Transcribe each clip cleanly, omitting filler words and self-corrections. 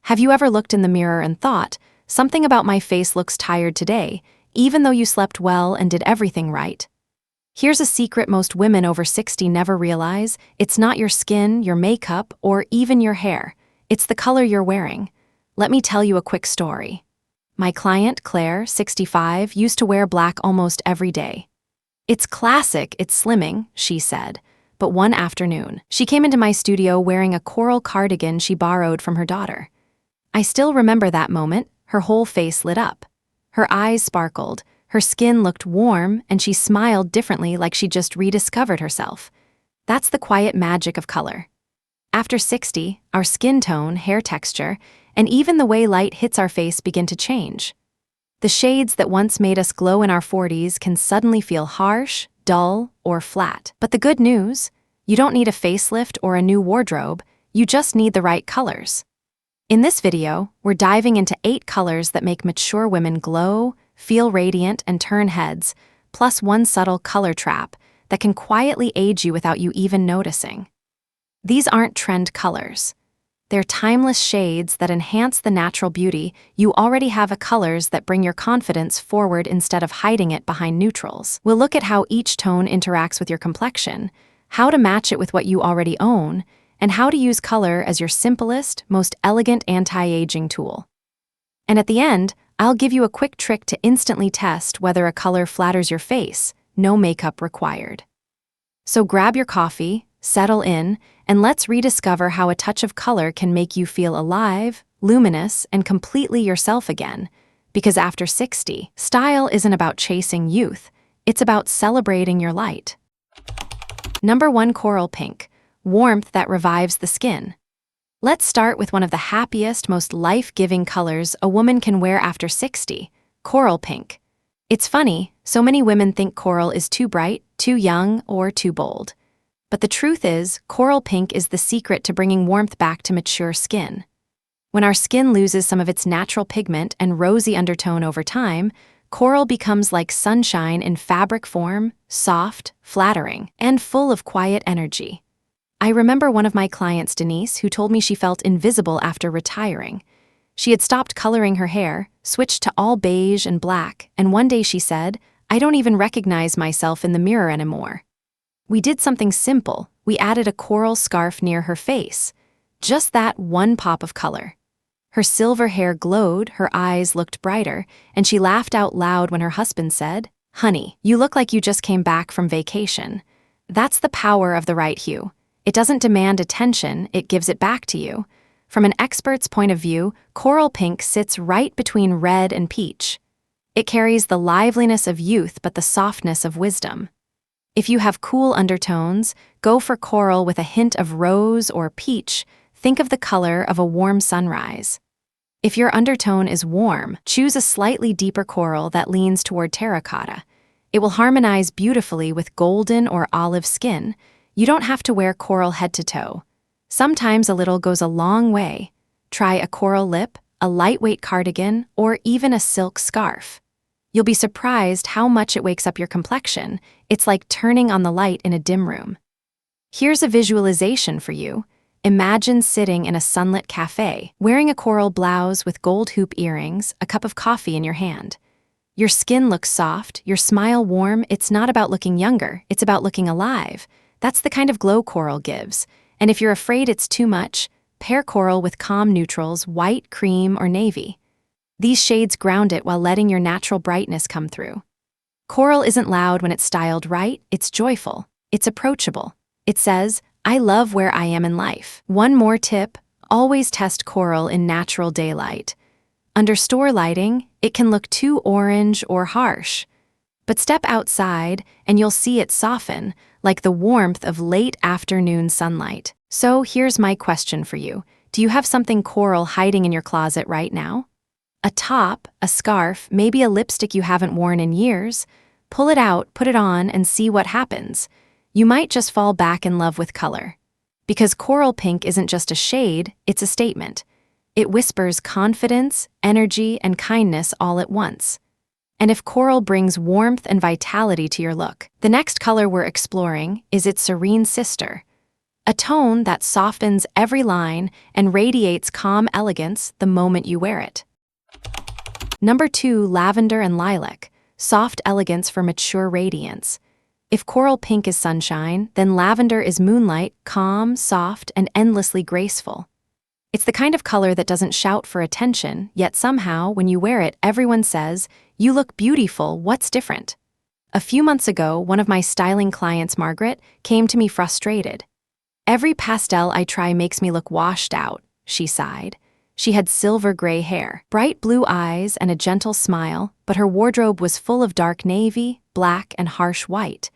Have you ever looked in the mirror and thought, something about my face looks tired today, even though you slept well and did everything right? Here's a secret most women over 60 never realize. It's not your skin, your makeup, or even your hair. It's the color you're wearing. Let me tell you a quick story. My client, Claire, 65, used to wear black almost every day. "It's classic, it's slimming," she said. But one afternoon, she came into my studio wearing a coral cardigan she borrowed from her daughter. I still remember that moment. Her whole face lit up. Her eyes sparkled, her skin looked warm, and she smiled differently, like she just rediscovered herself. That's the quiet magic of color. After 60, our skin tone, hair texture, and even the way light hits our face begin to change. The shades that once made us glow in our 40s can suddenly feel harsh, dull, or flat. But the good news? You don't need a facelift or a new wardrobe, you just need the right colors. In this video, we're diving into 8 colors that make mature women glow, feel radiant, and turn heads, plus one subtle color trap that can quietly age you without you even noticing. These aren't trend colors. They're timeless shades that enhance the natural beauty you already have of colors that bring your confidence forward instead of hiding it behind neutrals. We'll look at how each tone interacts with your complexion, how to match it with what you already own, and how to use color as your simplest, most elegant anti-aging tool. And at the end, I'll give you a quick trick to instantly test whether a color flatters your face, no makeup required. So grab your coffee, settle in, and let's rediscover how a touch of color can make you feel alive, luminous, and completely yourself again. Because after 60, style isn't about chasing youth, it's about celebrating your light. Number 1, coral pink. Warmth that revives the skin. Let's start with one of the happiest, most life-giving colors a woman can wear after 60, coral pink. It's funny, so many women think coral is too bright, too young, or too bold. But the truth is, coral pink is the secret to bringing warmth back to mature skin. When our skin loses some of its natural pigment and rosy undertone over time, coral becomes like sunshine in fabric form, soft, flattering, and full of quiet energy. I remember one of my clients, Denise, who told me she felt invisible after retiring. She had stopped coloring her hair, switched to all beige and black, and one day she said, "I don't even recognize myself in the mirror anymore." We did something simple. We added a coral scarf near her face. Just that one pop of color. Her silver hair glowed, her eyes looked brighter, and she laughed out loud when her husband said, "Honey, you look like you just came back from vacation." That's the power of the right hue. It doesn't demand attention, it gives it back to you. From an expert's point of view, coral pink sits right between red and peach. It carries the liveliness of youth but the softness of wisdom. If you have cool undertones, go for coral with a hint of rose or peach. Think of the color of a warm sunrise. If your undertone is warm, choose a slightly deeper coral that leans toward terracotta. It will harmonize beautifully with golden or olive skin. You don't have to wear coral head to toe. Sometimes a little goes a long way. Try a coral lip, a lightweight cardigan, or even a silk scarf. You'll be surprised how much it wakes up your complexion. It's like turning on the light in a dim room. Here's a visualization for you. Imagine sitting in a sunlit cafe, wearing a coral blouse with gold hoop earrings, a cup of coffee in your hand. Your skin looks soft, your smile warm. It's not about looking younger, it's about looking alive. That's the kind of glow coral gives. And if you're afraid it's too much, pair coral with calm neutrals, white, cream, or navy. These shades ground it while letting your natural brightness come through. Coral isn't loud when it's styled right, it's joyful, it's approachable. It says, "I love where I am in life." One more tip, always test coral in natural daylight. Under store lighting, it can look too orange or harsh. But step outside and you'll see it soften, like the warmth of late afternoon sunlight. So here's my question for you. Do you have something coral hiding in your closet right now? A top, a scarf, maybe a lipstick you haven't worn in years? Pull it out, put it on, and see what happens. You might just fall back in love with color. Because coral pink isn't just a shade, it's a statement. It whispers confidence, energy, and kindness all at once. And if coral brings warmth and vitality to your look, the next color we're exploring is its serene sister. a tone that softens every line and radiates calm elegance the moment you wear it. Number 2, lavender and lilac, soft elegance for mature radiance. If coral pink is sunshine, then lavender is moonlight, calm, soft, and endlessly graceful. It's the kind of color that doesn't shout for attention, yet somehow, when you wear it, everyone says, "You look beautiful, what's different?" A few months ago, one of my styling clients, Margaret, came to me frustrated. "Every pastel I try makes me look washed out," she sighed. She had silver gray hair, bright blue eyes, and a gentle smile, but her wardrobe was full of dark navy, black, and harsh white.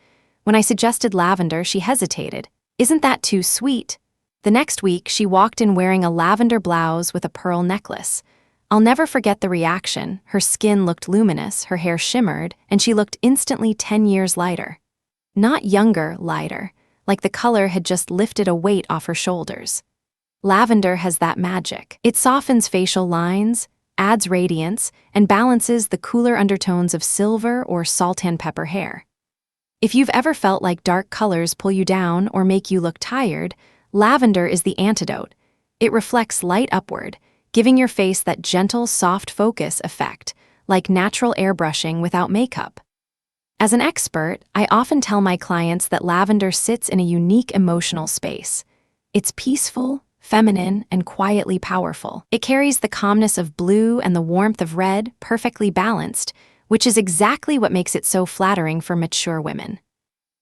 When I suggested lavender, she hesitated. "Isn't that too sweet?" The next week, she walked in wearing a lavender blouse with a pearl necklace. I'll never forget the reaction. Her skin looked luminous, her hair shimmered, and she looked instantly 10 years lighter. Not younger, lighter, like the color had just lifted a weight off her shoulders. Lavender has that magic. It softens facial lines, adds radiance, and balances the cooler undertones of silver or sultan pepper hair. If you've ever felt like dark colors pull you down or make you look tired, lavender is the antidote. It reflects light upward, giving your face that gentle, soft focus effect, like natural airbrushing without makeup. As an expert, I often tell my clients that lavender sits in a unique emotional space. It's peaceful, feminine, and quietly powerful. It carries the calmness of blue and the warmth of red, perfectly balanced, which is exactly what makes it so flattering for mature women.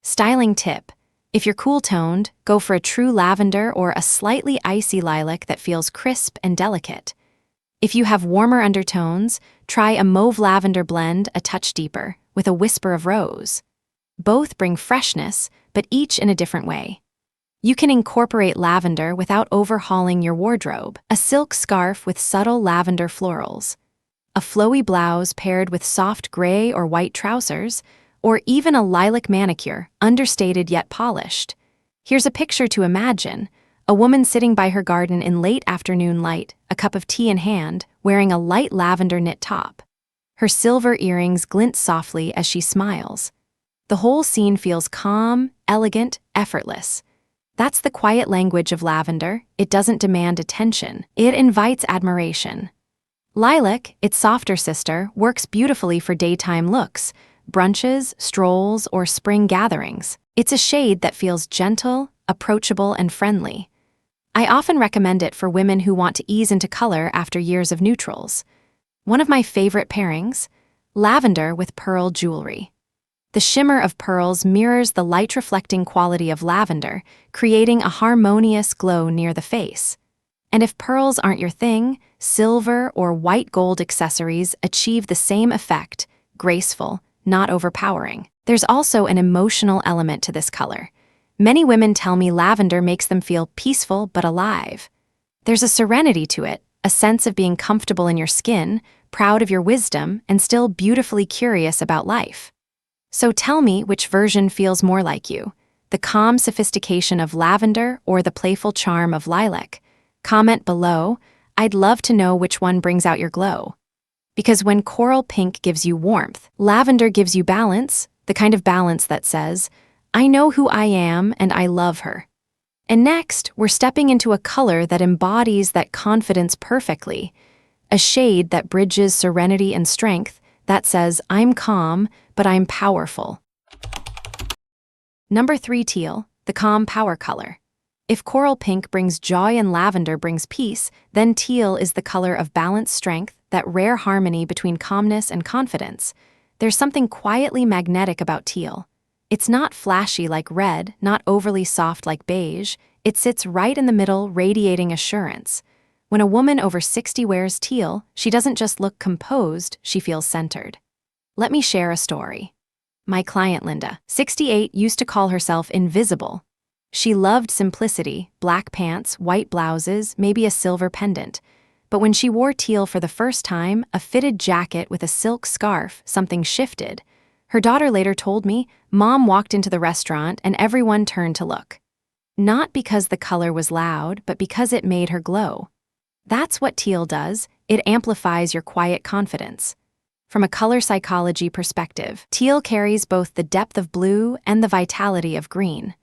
Styling tip: if you're cool-toned, go for a true lavender or a slightly icy lilac that feels crisp and delicate. If you have warmer undertones, try a mauve lavender blend a touch deeper, with a whisper of rose. Both bring freshness, but each in a different way. You can incorporate lavender without overhauling your wardrobe. A silk scarf with subtle lavender florals, a flowy blouse paired with soft gray or white trousers, or even a lilac manicure, understated yet polished. Here's a picture to imagine: a woman sitting by her garden in late afternoon light, a cup of tea in hand, wearing a light lavender knit top. Her silver earrings glint softly as she smiles. The whole scene feels calm, elegant, effortless. That's the quiet language of lavender. It doesn't demand attention. It invites admiration. Lilac, its softer sister, works beautifully for daytime looks, brunches, strolls, or spring gatherings. It's a shade that feels gentle, approachable, and friendly. I often recommend it for women who want to ease into color after years of neutrals. One of my favorite pairings: lavender with pearl jewelry. The shimmer of pearls mirrors the light-reflecting quality of lavender, creating a harmonious glow near the face. And if pearls aren't your thing, silver or white gold accessories achieve the same effect: graceful, not overpowering. There's also an emotional element to this color. Many women tell me lavender makes them feel peaceful but alive. There's a serenity to it, a sense of being comfortable in your skin, proud of your wisdom, and still beautifully curious about life. So tell me which version feels more like you: the calm sophistication of lavender or the playful charm of lilac? Comment below. I'd love to know which one brings out your glow. Because when coral pink gives you warmth, lavender gives you balance, the kind of balance that says, "I know who I am and I love her." And next, we're stepping into a color that embodies that confidence perfectly, a shade that bridges serenity and strength, that says, "I'm calm, but I'm powerful." Number 3, teal, the calm power color. If coral pink brings joy and lavender brings peace, then teal is the color of balanced strength, that rare harmony between calmness and confidence. There's something quietly magnetic about teal. It's not flashy like red, not overly soft like beige. It sits right in the middle, radiating assurance. When a woman over 60 wears teal, she doesn't just look composed, she feels centered. Let me share a story. My client Linda, 68, used to call herself invisible. She loved simplicity: black pants, white blouses, maybe a silver pendant. But when she wore teal for the first time, a fitted jacket with a silk scarf, something shifted. Her daughter later told me, "Mom walked into the restaurant and everyone turned to look." Not because the color was loud, but because it made her glow. That's what teal does. It amplifies your quiet confidence. From a color psychology perspective, teal carries both the depth of blue and the vitality of green.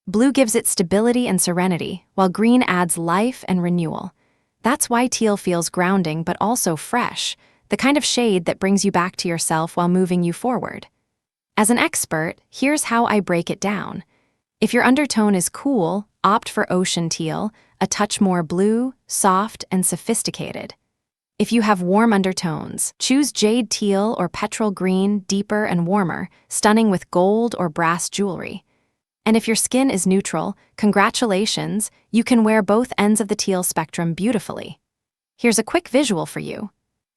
Blue gives it stability and serenity, while green adds life and renewal. That's why teal feels grounding but also fresh, the kind of shade that brings you back to yourself while moving you forward. As an expert, here's how I break it down. If your undertone is cool, opt for ocean teal, a touch more blue, soft, and sophisticated. If you have warm undertones, choose jade teal or petrol green, deeper and warmer, stunning with gold or brass jewelry. And if your skin is neutral, congratulations, you can wear both ends of the teal spectrum beautifully. Here's a quick visual for you.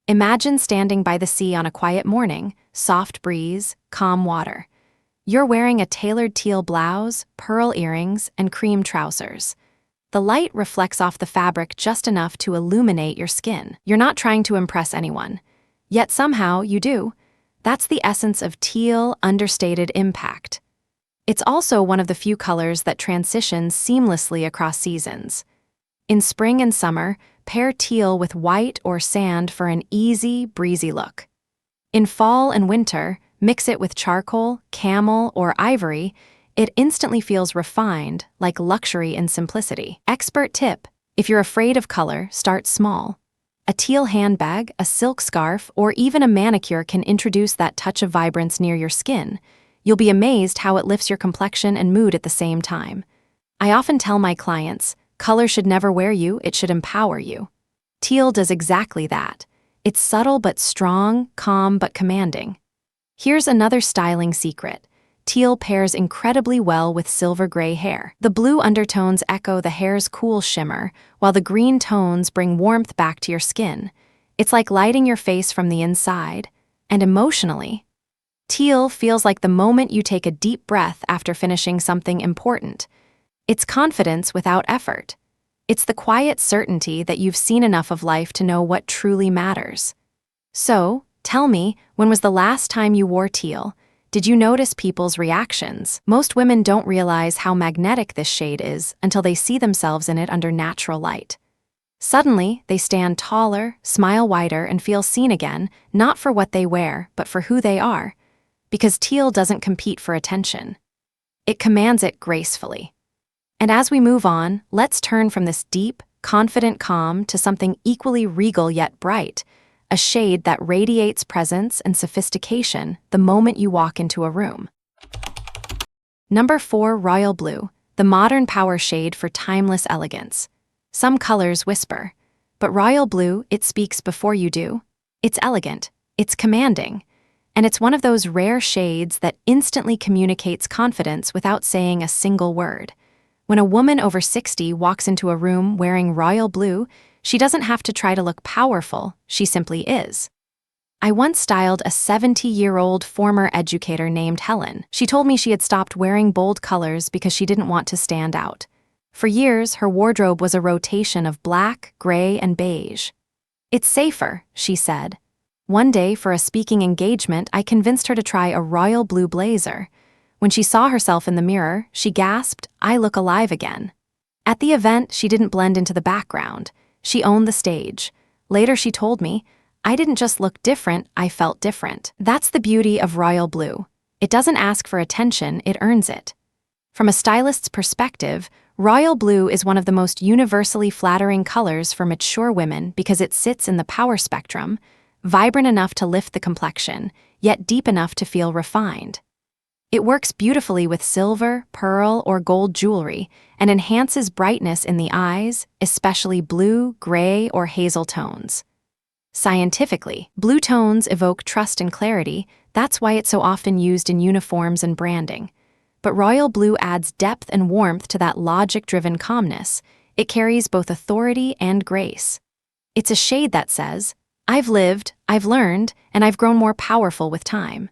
Imagine standing by the sea on a quiet morning, soft breeze, calm water. You're wearing a tailored teal blouse, pearl earrings, and cream trousers. The light reflects off the fabric just enough to illuminate your skin. You're not trying to impress anyone. Yet somehow you do. That's the essence of teal, understated impact. It's also one of the few colors that transitions seamlessly across seasons. In spring and summer, pair teal with white or sand for an easy, breezy look. In fall and winter, mix it with charcoal, camel, or ivory. It instantly feels refined, like luxury and simplicity. Expert tip: if you're afraid of color, start small. A teal handbag, a silk scarf, or even a manicure can introduce that touch of vibrance near your skin. You'll be amazed how it lifts your complexion and mood at the same time. I often tell my clients, color should never wear you, it should empower you. Teal does exactly that. It's subtle but strong, calm but commanding. Here's another styling secret. Teal pairs incredibly well with silver-gray hair. The blue undertones echo the hair's cool shimmer, while the green tones bring warmth back to your skin. It's like lighting your face from the inside. And emotionally, teal feels like the moment you take a deep breath after finishing something important. It's confidence without effort. It's the quiet certainty that you've seen enough of life to know what truly matters. So, tell me, when was the last time you wore teal? Did you notice people's reactions? Most women don't realize how magnetic this shade is until they see themselves in it under natural light. Suddenly, they stand taller, smile wider, and feel seen again, not for what they wear, but for who they are. Because teal doesn't compete for attention. It commands it gracefully. And as we move on, let's turn from this deep, confident calm to something equally regal yet bright. A shade that radiates presence and sophistication the moment you walk into a room. Number 4, Royal Blue, the modern power shade for timeless elegance. Some colors whisper, but Royal Blue, it speaks before you do. It's elegant, it's commanding, and it's one of those rare shades that instantly communicates confidence without saying a single word. When a woman over 60 walks into a room wearing Royal Blue, she doesn't have to try to look powerful, she simply is. I once styled a 70-year-old former educator named Helen. She told me she had stopped wearing bold colors because she didn't want to stand out. For years, her wardrobe was a rotation of black, gray, and beige. It's safer, she said. One day, for a speaking engagement, I convinced her to try a royal blue blazer. When she saw herself in the mirror, she gasped, "I look alive again." At the event, she didn't blend into the background. She owned the stage. Later she told me, "I didn't just look different, I felt different." That's the beauty of Royal Blue. It doesn't ask for attention, it earns it. From a stylist's perspective, Royal Blue is one of the most universally flattering colors for mature women because it sits in the power spectrum, vibrant enough to lift the complexion, yet deep enough to feel refined. It works beautifully with silver, pearl, or gold jewelry and enhances brightness in the eyes, especially blue, gray, or hazel tones. Scientifically, blue tones evoke trust and clarity. That's why it's so often used in uniforms and branding. But Royal Blue adds depth and warmth to that logic-driven calmness. It carries both authority and grace. It's a shade that says, "I've lived, I've learned, and I've grown more powerful with time."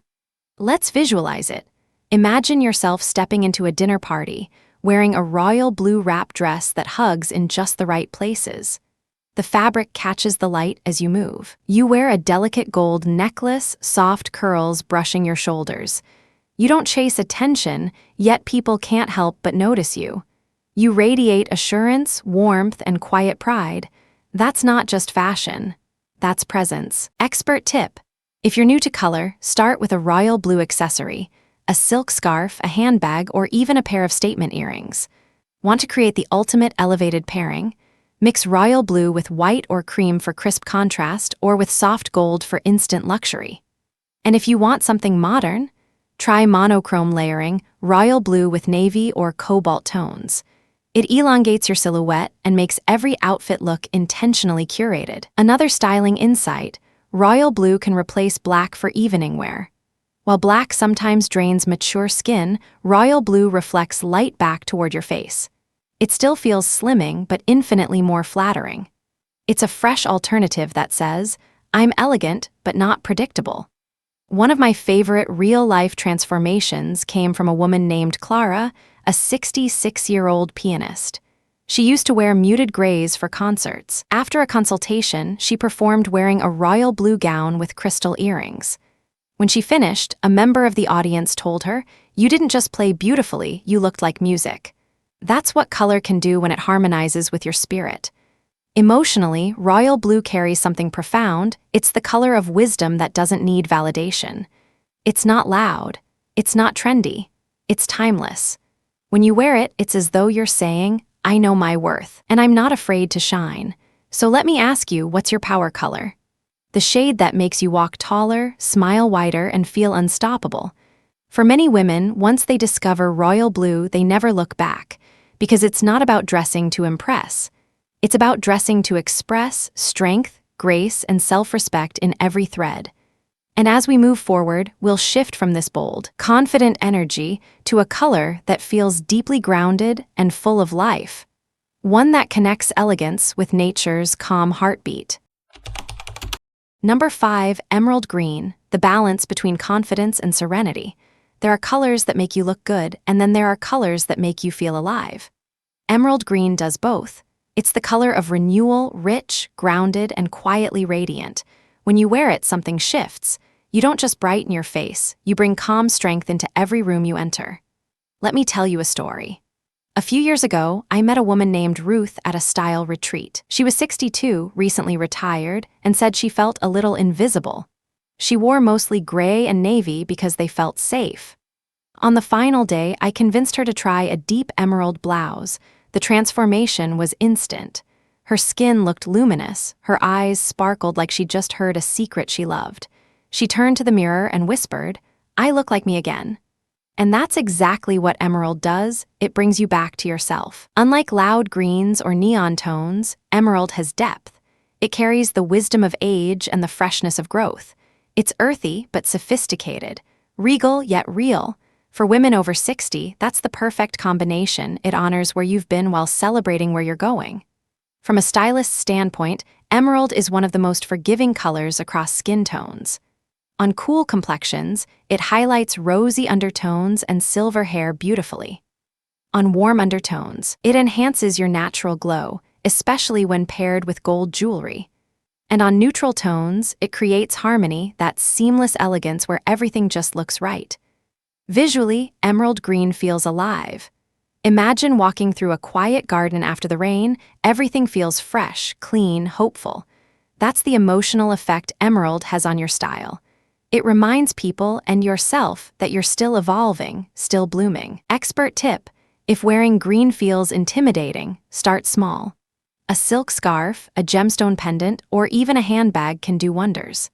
Let's visualize it. Imagine yourself stepping into a dinner party, wearing a royal blue wrap dress that hugs in just the right places. The fabric catches the light as you move. You wear a delicate gold necklace, soft curls brushing your shoulders. You don't chase attention, yet people can't help but notice you. You radiate assurance, warmth, and quiet pride. That's not just fashion. That's presence. Expert tip: if you're new to color, start with a royal blue accessory. a silk scarf, a handbag, or even a pair of statement earrings. Want to create the ultimate elevated pairing? Mix royal blue with white or cream for crisp contrast, or with soft gold for instant luxury. And if you want something modern, try monochrome layering, royal blue with navy or cobalt tones. It elongates your silhouette and makes every outfit look intentionally curated. Another styling insight: royal blue can replace black for evening wear. While black sometimes drains mature skin, royal blue reflects light back toward your face. It still feels slimming, but infinitely more flattering. It's a fresh alternative that says, "I'm elegant, but not predictable." One of my favorite real-life transformations came from a woman named Clara, a 66-year-old pianist. She used to wear muted grays for concerts. After a consultation, she performed wearing a royal blue gown with crystal earrings. When she finished, a member of the audience told her, "You didn't just play beautifully, you looked like music." That's what color can do when it harmonizes with your spirit. Emotionally, royal blue carries something profound. It's the color of wisdom that doesn't need validation. It's not loud. It's not trendy. It's timeless. When you wear it, it's as though you're saying, "I know my worth, and I'm not afraid to shine." So let me ask you, what's your power color? The shade that makes you walk taller, smile wider, and feel unstoppable. For many women, once they discover royal blue, they never look back, because it's not about dressing to impress. It's about dressing to express strength, grace, and self-respect in every thread. And as we move forward, we'll shift from this bold, confident energy to a color that feels deeply grounded and full of life. One that connects elegance with nature's calm heartbeat. Number 5, emerald green, the balance between confidence and serenity. There are colors that make you look good, and then there are colors that make you feel alive. Emerald green does both. It's the color of renewal, rich, grounded, and quietly radiant. When you wear it, something shifts. You don't just brighten your face, you bring calm strength into every room you enter. Let me tell you a story. A few years ago, I met a woman named Ruth at a style retreat. She was 62, recently retired, and said she felt a little invisible. She wore mostly gray and navy because they felt safe. On the final day, I convinced her to try a deep emerald blouse. The transformation was instant. Her skin looked luminous, her eyes sparkled like she'd just heard a secret she loved. She turned to the mirror and whispered, "I look like me again." And that's exactly what emerald does. It brings you back to yourself. Unlike loud greens or neon tones, emerald has depth. It carries the wisdom of age and the freshness of growth. It's earthy but sophisticated, regal yet real. For women over 60, that's the perfect combination. It honors where you've been while celebrating where you're going. From a stylist's standpoint, emerald is one of the most forgiving colors across skin tones. On cool complexions, it highlights rosy undertones and silver hair beautifully. On warm undertones, it enhances your natural glow, especially when paired with gold jewelry. And on neutral tones, it creates harmony, that seamless elegance where everything just looks right. Visually, emerald green feels alive. Imagine walking through a quiet garden after the rain. Everything feels fresh, clean, hopeful. That's the emotional effect emerald has on your style. It reminds people and yourself that you're still evolving, still blooming. Expert tip: if wearing green feels intimidating, start small. A silk scarf, a gemstone pendant, or even a handbag can do wonders.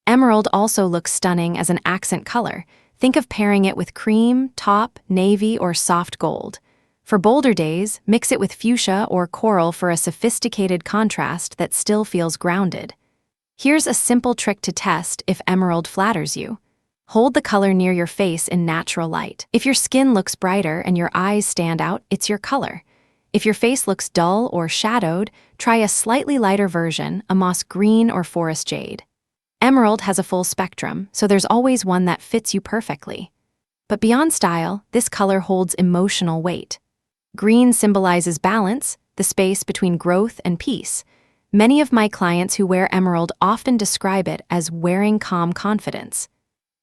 Emerald also looks stunning as an accent color. Think of pairing it with cream, taupe, navy, or soft gold. For bolder days, mix it with fuchsia or coral for a sophisticated contrast that still feels grounded. Here's a simple trick to test if emerald flatters you. Hold the color near your face in natural light. If your skin looks brighter and your eyes stand out, it's your color. If your face looks dull or shadowed, try a slightly lighter version, a moss green or forest jade. Emerald has a full spectrum, so there's always one that fits you perfectly. But beyond style, this color holds emotional weight. Green symbolizes balance, the space between growth and peace. Many of my clients who wear emerald often describe it as wearing calm confidence.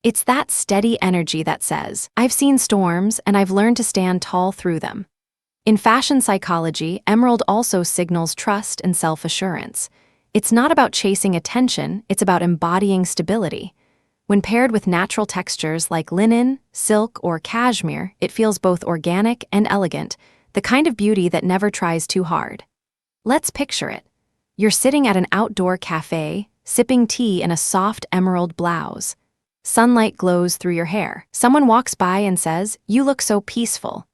It's that steady energy that says, "I've seen storms and I've learned to stand tall through them." In fashion psychology, emerald also signals trust and self-assurance. It's not about chasing attention, it's about embodying stability. When paired with natural textures like linen, silk, or cashmere, it feels both organic and elegant, the kind of beauty that never tries too hard. Let's picture it. You're sitting at an outdoor cafe, sipping tea in a soft emerald blouse. Sunlight glows through your hair. Someone walks by and says, "You look so peaceful."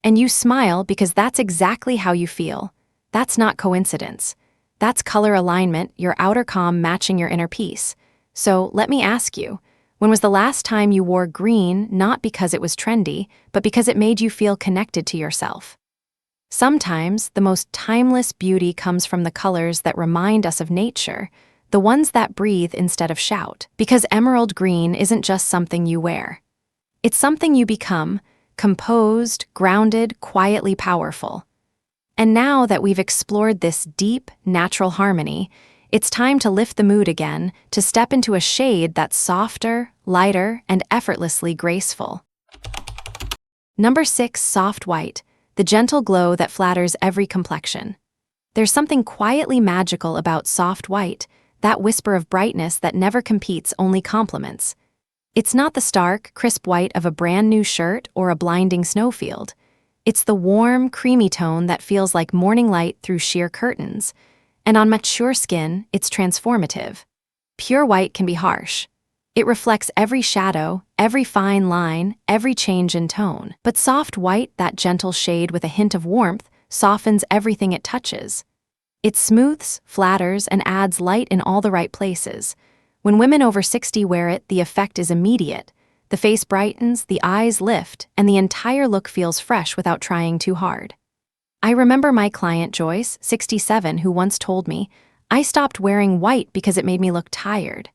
And you smile because that's exactly how you feel. That's not coincidence. That's color alignment, your outer calm matching your inner peace. So let me ask you, when was the last time you wore green not because it was trendy, but because it made you feel connected to yourself? Sometimes the most timeless beauty comes from the colors that remind us of nature, the ones that breathe instead of shout. Because emerald green isn't just something you wear. It's something you become, composed, grounded, quietly powerful. And now that we've explored this deep, natural harmony, it's time to lift the mood again, to step into a shade that's softer, lighter, and effortlessly graceful. Number 6, soft white, the gentle glow that flatters every complexion. There's something quietly magical about soft white, that whisper of brightness that never competes, only compliments. It's not the stark, crisp white of a brand new shirt or a blinding snowfield. It's the warm, creamy tone that feels like morning light through sheer curtains. And on mature skin, it's transformative. Pure white can be harsh. It reflects every shadow, every fine line, every change in tone. But soft white, that gentle shade with a hint of warmth, softens everything it touches. It smooths, flatters, and adds light in all the right places. When women over 60 wear it, the effect is immediate. The face brightens, the eyes lift, and the entire look feels fresh without trying too hard. I remember my client Joyce, 67, who once told me, "I stopped wearing white because it made me look tired."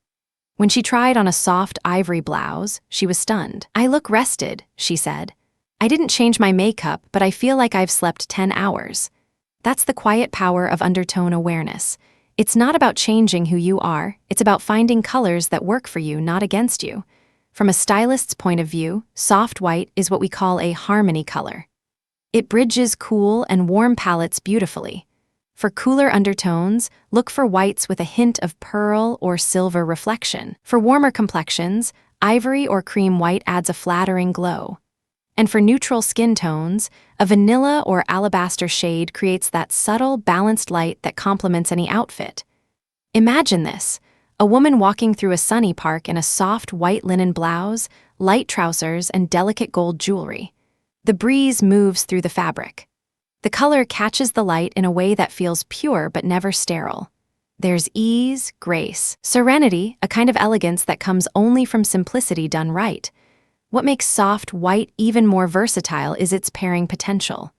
When she tried on a soft ivory blouse, she was stunned. "I look rested," she said. "I didn't change my makeup, but I feel like I've slept 10 hours. That's the quiet power of undertone awareness. It's not about changing who you are, it's about finding colors that work for you, not against you. From a stylist's point of view, soft white is what we call a harmony color. It bridges cool and warm palettes beautifully. For cooler undertones, look for whites with a hint of pearl or silver reflection. For warmer complexions, ivory or cream white adds a flattering glow. And for neutral skin tones, a vanilla or alabaster shade creates that subtle, balanced light that complements any outfit. Imagine this: a woman walking through a sunny park in a soft white linen blouse, light trousers, and delicate gold jewelry. The breeze moves through the fabric. The color catches the light in a way that feels pure but never sterile. There's ease, grace, serenity, a kind of elegance that comes only from simplicity done right. What makes soft white even more versatile is its pairing potential.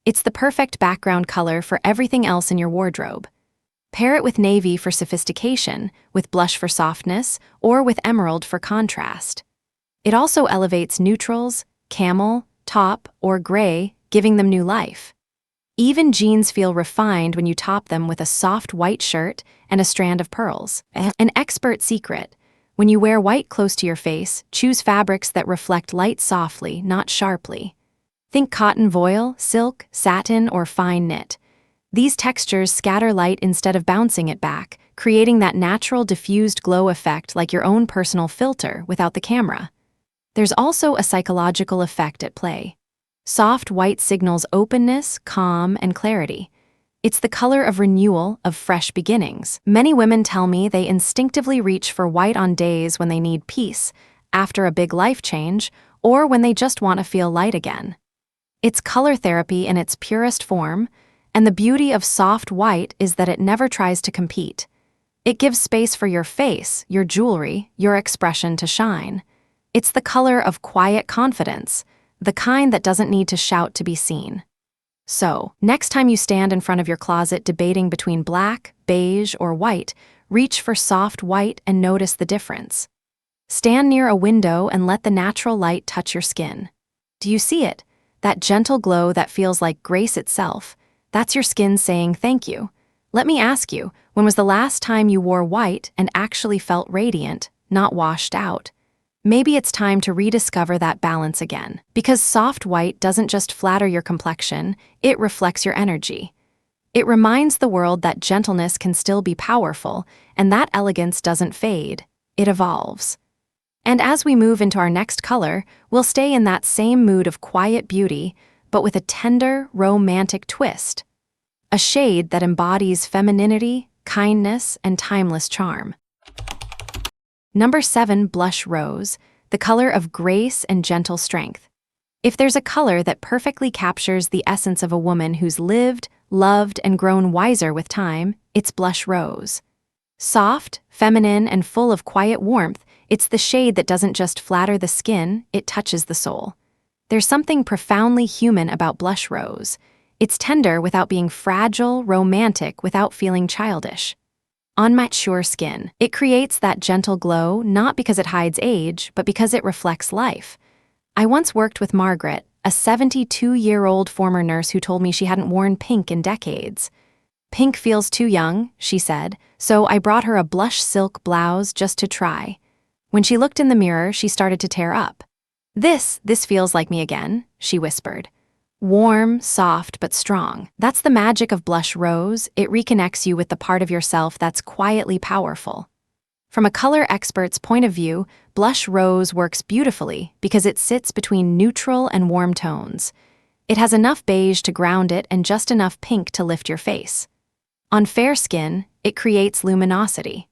It's the perfect background color for everything else in your wardrobe. Pair it with navy for sophistication, with blush for softness, or with emerald for contrast. It also elevates neutrals, camel, taupe, or gray, giving them new life. Even jeans feel refined when you top them with a soft white shirt and a strand of pearls. An expert secret: when you wear white close to your face, choose fabrics that reflect light softly, not sharply. Think cotton voile, silk, satin, or fine knit. These textures scatter light instead of bouncing it back, creating that natural diffused glow effect like your own personal filter without the camera. There's also a psychological effect at play. Soft white signals openness, calm, and clarity. It's the color of renewal, of fresh beginnings. Many women tell me they instinctively reach for white on days when they need peace, after a big life change, or when they just want to feel light again. It's color therapy in its purest form, and the beauty of soft white is that it never tries to compete. It gives space for your face, your jewelry, your expression to shine. It's the color of quiet confidence, the kind that doesn't need to shout to be seen. So, next time you stand in front of your closet debating between black, beige, or white, reach for soft white and notice the difference. Stand near a window and let the natural light touch your skin. Do you see it? That gentle glow that feels like grace itself. That's your skin saying thank you. Let me ask you, when was the last time you wore white and actually felt radiant, not washed out? Maybe it's time to rediscover that balance again. Because soft white doesn't just flatter your complexion, it reflects your energy. It reminds the world that gentleness can still be powerful, and that elegance doesn't fade, it evolves. And as we move into our next color, we'll stay in that same mood of quiet beauty, but with a tender, romantic twist. A shade that embodies femininity, kindness, and timeless charm. Number 7, Blush Rose, the color of grace and gentle strength. If there's a color that perfectly captures the essence of a woman who's lived, loved, and grown wiser with time, it's Blush Rose. Soft, feminine, and full of quiet warmth, it's the shade that doesn't just flatter the skin, it touches the soul. There's something profoundly human about Blush Rose. It's tender without being fragile, romantic without feeling childish. On mature skin, it creates that gentle glow not because it hides age, but because it reflects life. I once worked with Margaret, a 72-year-old former nurse who told me she hadn't worn pink in decades. "Pink feels too young," she said, so I brought her a blush silk blouse just to try. When she looked in the mirror, she started to tear up. This feels like me again," she whispered. Warm, soft, but strong. That's the magic of Blush Rose. It reconnects you with the part of yourself that's quietly powerful. From a color expert's point of view, Blush Rose works beautifully because it sits between neutral and warm tones. It has enough beige to ground it and just enough pink to lift your face. On fair skin, it creates luminosity.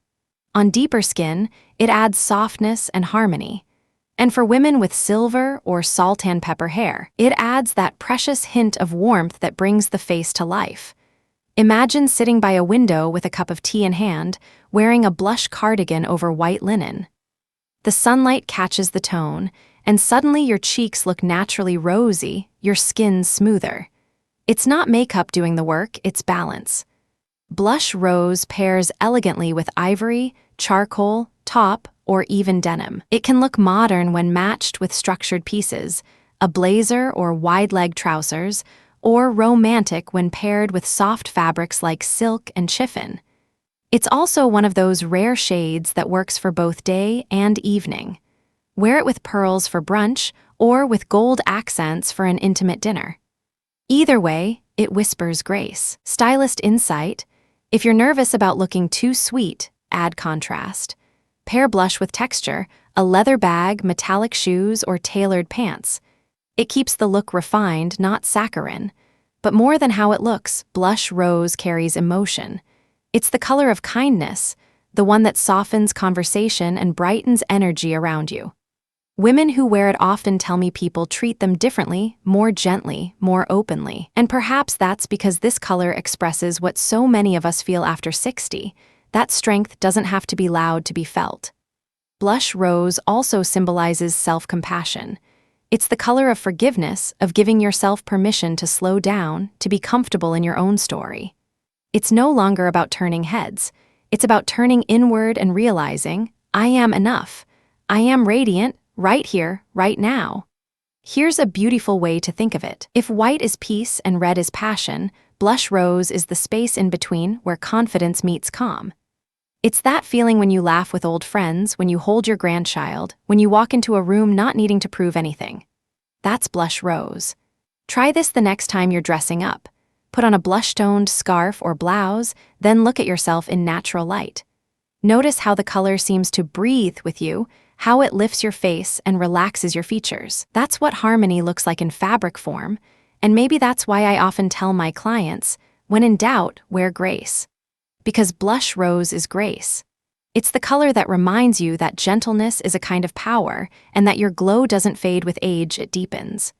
On deeper skin, it adds softness and harmony. And for women with silver or salt and pepper hair, it adds that precious hint of warmth that brings the face to life. Imagine sitting by a window with a cup of tea in hand, wearing a blush cardigan over white linen. The sunlight catches the tone, and suddenly your cheeks look naturally rosy, your skin smoother. It's not makeup doing the work, it's balance. Blush Rose pairs elegantly with ivory, charcoal, taupe, or even denim. It can look modern when matched with structured pieces, a blazer or wide-leg trousers, or romantic when paired with soft fabrics like silk and chiffon. It's also one of those rare shades that works for both day and evening. Wear it with pearls for brunch or with gold accents for an intimate dinner. Either way, it whispers grace. Stylist insight: if you're nervous about looking too sweet, add contrast. Pair blush with texture, a leather bag, metallic shoes, or tailored pants. It keeps the look refined, not saccharine. But more than how it looks, Blush Rose carries emotion. It's the color of kindness, the one that softens conversation and brightens energy around you. Women who wear it often tell me people treat them differently, more gently, more openly. And perhaps that's because this color expresses what so many of us feel after 60. That strength doesn't have to be loud to be felt. Blush Rose also symbolizes self-compassion. It's the color of forgiveness, of giving yourself permission to slow down, to be comfortable in your own story. It's no longer about turning heads. It's about turning inward and realizing, I am enough. I am radiant, right here, right now. Here's a beautiful way to think of it. If white is peace and red is passion, Blush Rose is the space in between where confidence meets calm. It's that feeling when you laugh with old friends, when you hold your grandchild, when you walk into a room not needing to prove anything. That's Blush Rose. Try this the next time you're dressing up. Put on a blush-toned scarf or blouse, then look at yourself in natural light. Notice how the color seems to breathe with you, how it lifts your face and relaxes your features. That's what harmony looks like in fabric form, and maybe that's why I often tell my clients, when in doubt, wear grace. Because Blush Rose is grace. It's the color that reminds you that gentleness is a kind of power and that your glow doesn't fade with age, it deepens.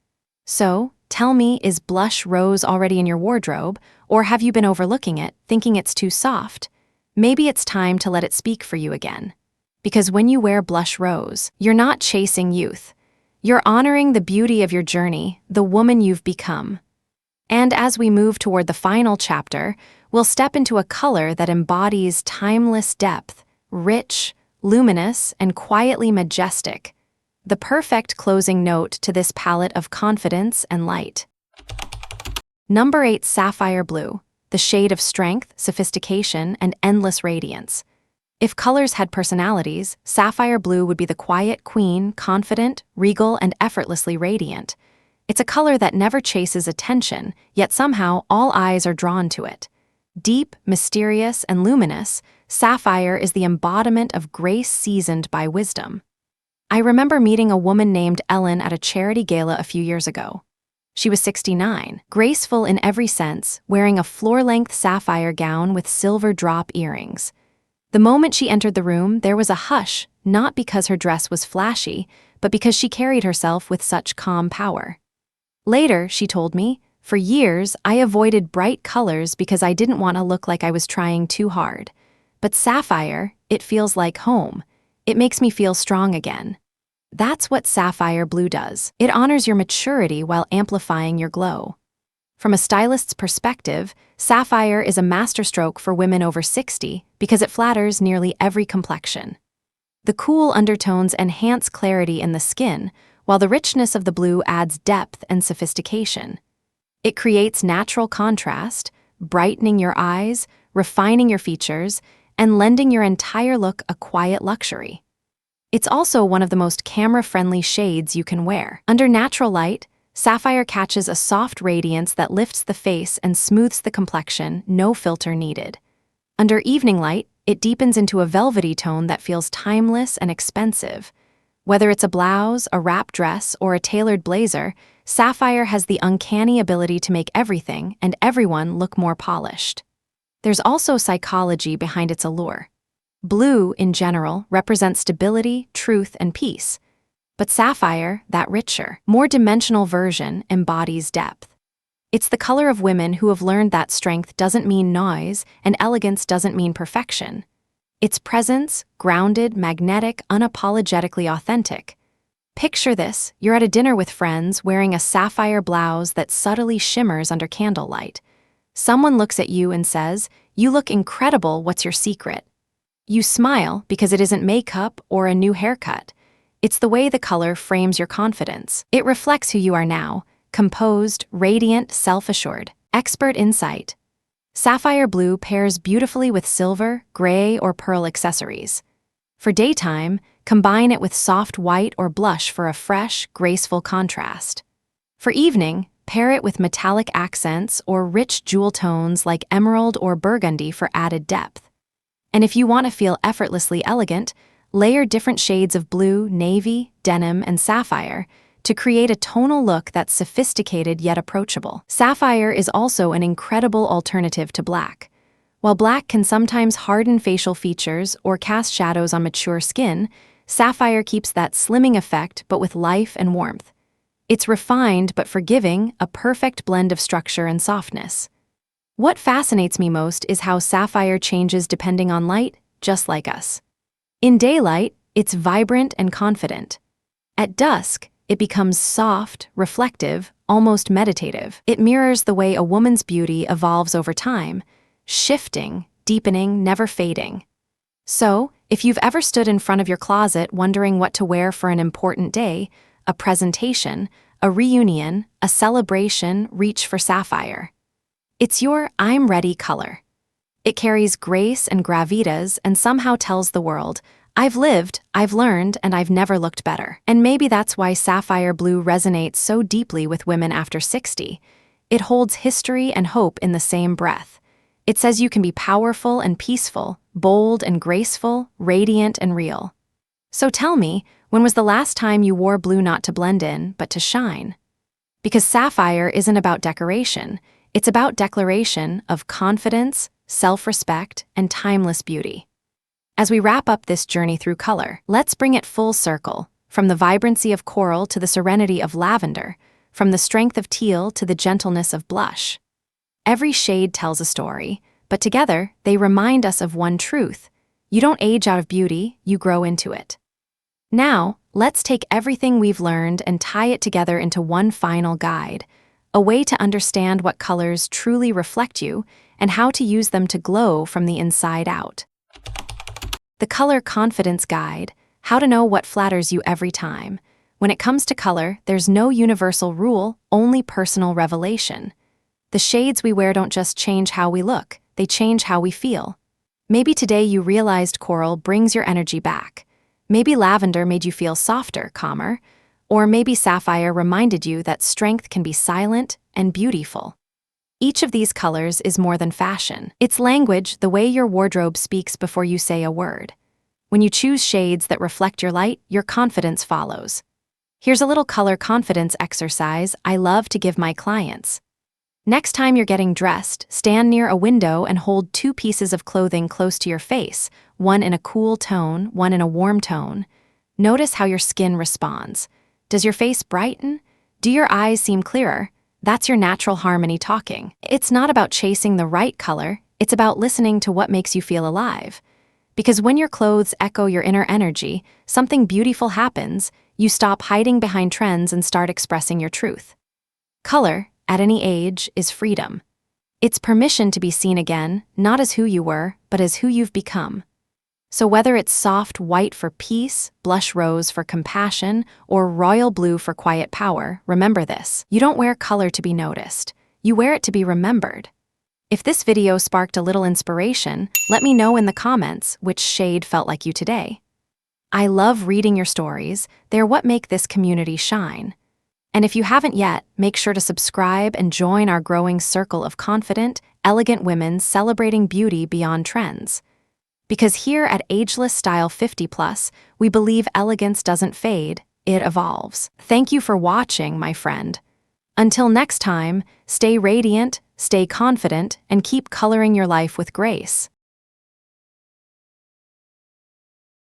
So, tell me, is Blush Rose already in your wardrobe, or have you been overlooking it, thinking it's too soft? Maybe it's time to let it speak for you again. Because when you wear Blush Rose, you're not chasing youth. You're honoring the beauty of your journey, the woman you've become. And as we move toward the final chapter, we'll step into a color that embodies timeless depth, rich, luminous, and quietly majestic, the perfect closing note to this palette of confidence and light. Number 8, Sapphire Blue, the shade of strength, sophistication, and endless radiance. If colors had personalities, Sapphire Blue would be the quiet queen, confident, regal, and effortlessly radiant. It's a color that never chases attention, yet somehow all eyes are drawn to it. Deep, mysterious, and luminous, sapphire is the embodiment of grace seasoned by wisdom. I remember meeting a woman named Ellen at a charity gala a few years ago. She was 69, graceful in every sense, wearing a floor-length sapphire gown with silver drop earrings. The moment she entered the room, there was a hush, not because her dress was flashy, but because she carried herself with such calm power. Later, she told me, for years, I avoided bright colors because I didn't want to look like I was trying too hard. But sapphire, it feels like home. It makes me feel strong again. That's what sapphire blue does. It honors your maturity while amplifying your glow. From a stylist's perspective, sapphire is a masterstroke for women over 60 because it flatters nearly every complexion. The cool undertones enhance clarity in the skin, while the richness of the blue adds depth and sophistication. It creates natural contrast, brightening your eyes, refining your features, and lending your entire look a quiet luxury. It's also one of the most camera-friendly shades you can wear. Under natural light, sapphire catches a soft radiance that lifts the face and smooths the complexion, no filter needed. Under evening light, it deepens into a velvety tone that feels timeless and expensive. Whether it's a blouse, a wrap dress, or a tailored blazer, sapphire has the uncanny ability to make everything and everyone look more polished. There's also psychology behind its allure. Blue, in general, represents stability, truth, and peace. But sapphire, that richer, more dimensional version, embodies depth. It's the color of women who have learned that strength doesn't mean noise and elegance doesn't mean perfection. It's presence, grounded, magnetic, unapologetically authentic. Picture this, you're at a dinner with friends wearing a sapphire blouse that subtly shimmers under candlelight. Someone looks at you and says, "You look incredible, what's your secret?" You smile because it isn't makeup or a new haircut. It's the way the color frames your confidence. It reflects who you are now, composed, radiant, self-assured, expert insight. Sapphire blue pairs beautifully with silver, gray, or pearl accessories. For daytime, combine it with soft white or blush for a fresh, graceful contrast. For evening, pair it with metallic accents or rich jewel tones like emerald or burgundy for added depth. And if you want to feel effortlessly elegant, layer different shades of blue, navy, denim, and sapphire to create a tonal look that's sophisticated yet approachable. Sapphire is also an incredible alternative to black. While black can sometimes harden facial features or cast shadows on mature skin, sapphire keeps that slimming effect but with life and warmth. It's refined but forgiving, a perfect blend of structure and softness. What fascinates me most is how sapphire changes depending on light, just like us. In daylight, it's vibrant and confident. At dusk, it becomes soft, reflective, almost meditative. It mirrors the way a woman's beauty evolves over time, shifting, deepening, never fading. So, if you've ever stood in front of your closet wondering what to wear for an important day, a presentation, a reunion, a celebration, reach for sapphire. It's your I'm ready color. It carries grace and gravitas and somehow tells the world, I've lived, I've learned, and I've never looked better. And maybe that's why sapphire blue resonates so deeply with women after 60. It holds history and hope in the same breath. It says you can be powerful and peaceful, bold and graceful, radiant and real. So tell me, when was the last time you wore blue not to blend in, but to shine? Because sapphire isn't about decoration. It's about declaration of confidence, self-respect, and timeless beauty. As we wrap up this journey through color, let's bring it full circle, from the vibrancy of coral to the serenity of lavender, from the strength of teal to the gentleness of blush. Every shade tells a story, but together they remind us of one truth. You don't age out of beauty, you grow into it. Now, let's take everything we've learned and tie it together into one final guide, a way to understand what colors truly reflect you and how to use them to glow from the inside out. The Color Confidence Guide, how to know what flatters you every time. When it comes to color, there's no universal rule, only personal revelation. The shades we wear don't just change how we look, they change how we feel. Maybe today you realized coral brings your energy back. Maybe lavender made you feel softer, calmer. Or maybe sapphire reminded you that strength can be silent and beautiful. Each of these colors is more than fashion. It's language, the way your wardrobe speaks before you say a word. When you choose shades that reflect your light, your confidence follows. Here's a little color confidence exercise I love to give my clients. Next time you're getting dressed, stand near a window and hold two pieces of clothing close to your face, one in a cool tone, one in a warm tone. Notice how your skin responds. Does your face brighten? Do your eyes seem clearer? That's your natural harmony talking. It's not about chasing the right color, it's about listening to what makes you feel alive. Because when your clothes echo your inner energy, something beautiful happens. You stop hiding behind trends and start expressing your truth. Color, at any age, is freedom. It's permission to be seen again, not as who you were, but as who you've become. So whether it's soft white for peace, blush rose for compassion, or royal blue for quiet power, remember this: you don't wear color to be noticed. You wear it to be remembered. If this video sparked a little inspiration, let me know in the comments which shade felt like you today. I love reading your stories. They're what make this community shine. And if you haven't yet, make sure to subscribe and join our growing circle of confident, elegant women celebrating beauty beyond trends. Because here at Ageless Style 50+, we believe elegance doesn't fade, it evolves. Thank you for watching, my friend. Until next time, stay radiant, stay confident, and keep coloring your life with grace.